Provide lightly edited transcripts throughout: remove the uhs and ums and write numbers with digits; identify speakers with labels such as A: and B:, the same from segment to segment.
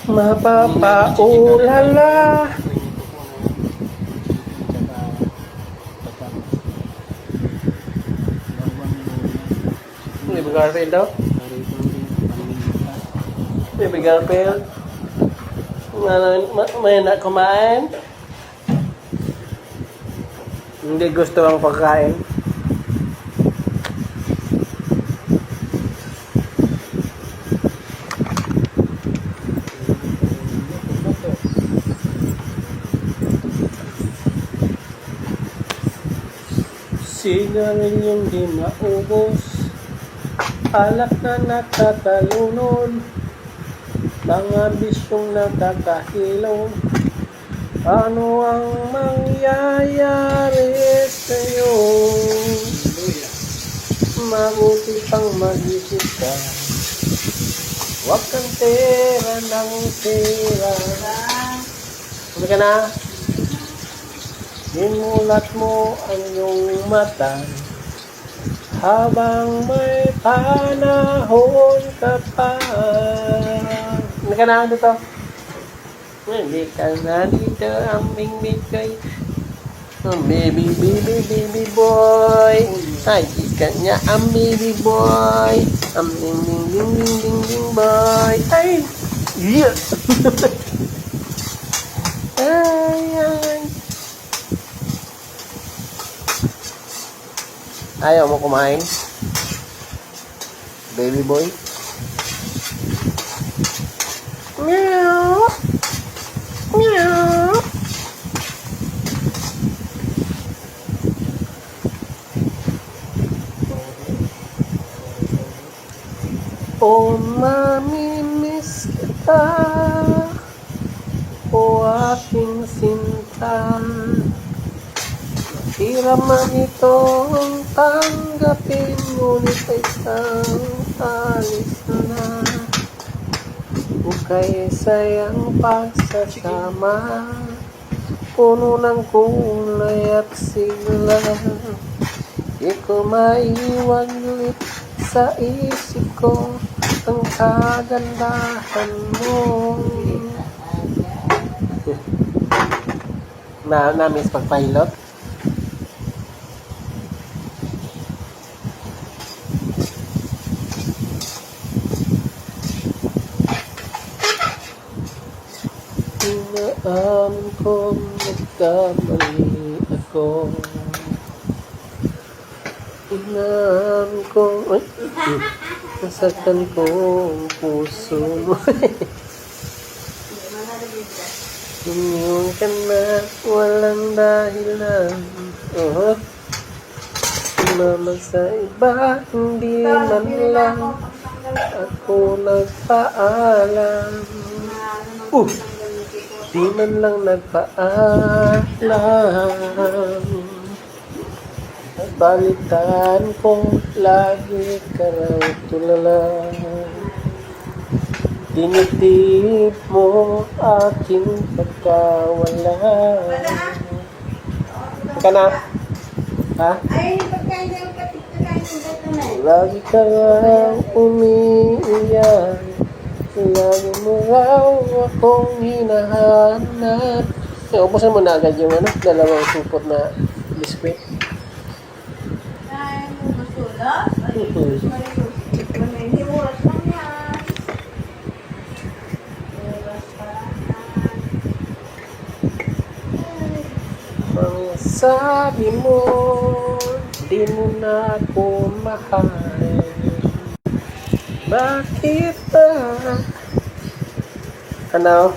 A: Mapapaulala. Baby Garfield daw? Baby Garfield? May na kumain? Hindi gusto ang pagkain. Sigarilyong di maubos, alak na nakatalunod, mga bisyong nakakahilaw. Ano ang mangyayari sa'yo? Mabuti pang mag-isip ka, huwag kang tira ng tira. Ano ka na? Imulat mo ang iyong mata habang may panahon ka pa. Ano ka na dito? Hindi ka na dito ang bingbigay. Baby, baby, baby boy. Ay, di ka niya ang baby boy. Ang ding, ding, ding, ding, ding, ding boy. Ay! Yeah! Ay, ay. Ayaw mo kumain? Baby boy? Meow! Meow! Oh, mamimiss kita, o aking sinta. Hirap man itong tanggapin, ngunit ay isang alis na. Ukay sayang pagsasama, puno ng kulay at sigla. Di ko maiwaglit sa isip ko ang kagandahan mo. Na-miss pag-pilot? Inaamin kong nagkamali ako. Inaamin kong nasaktan kong puso mo. Inyong ka na walang dahilan. Sumama sa iba, hindi man lang ako nagpaalam. Di man lang nagpaalam. Balitaan ko lagi ka raw tulala. Dinitip mo aking pagkawala. Ka na? Ha?
B: Ay, pagkain ng katit na.
A: Lagi ka raw umiiyak. Lagi mo raw akong hinahanap. Ubusan mo na agad yung dalawang supot na biskwit.
B: Ay, mo masulat? Ay, hindi oras lang yan.
A: Ang sabi mo, di mo na ako mahal. Bakit ba? Ano?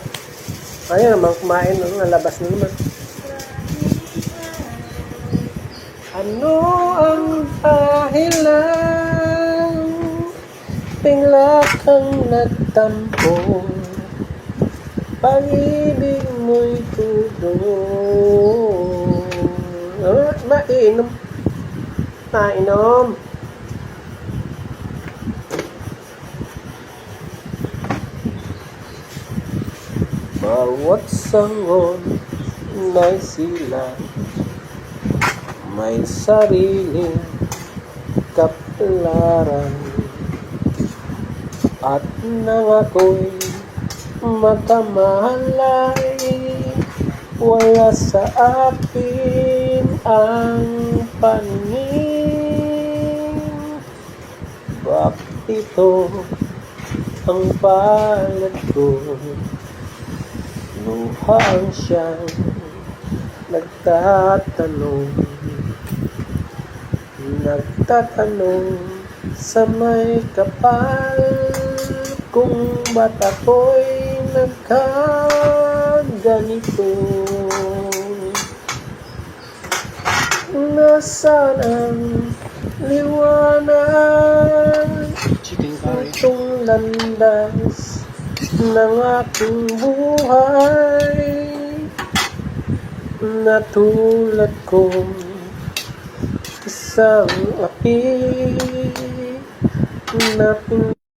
A: Ayaw naman kumain. Nalabas na naman. Ano ang dahilan? Bigla kang nagtampo. Pag-ibig mo'y tudong. Mainom. Mainom. Bawat sangon na sila may sariling kaplaran at nang ako'y magkamahalay, wala sa akin ang paningin. Bakit ito ang palad ko? Luhang siyang nagtatanong sa may kapal, kung ba't ako'y nagkaganito. Nasaan ang liwanag itong landas ng aking buhay, na tulad kong isang api na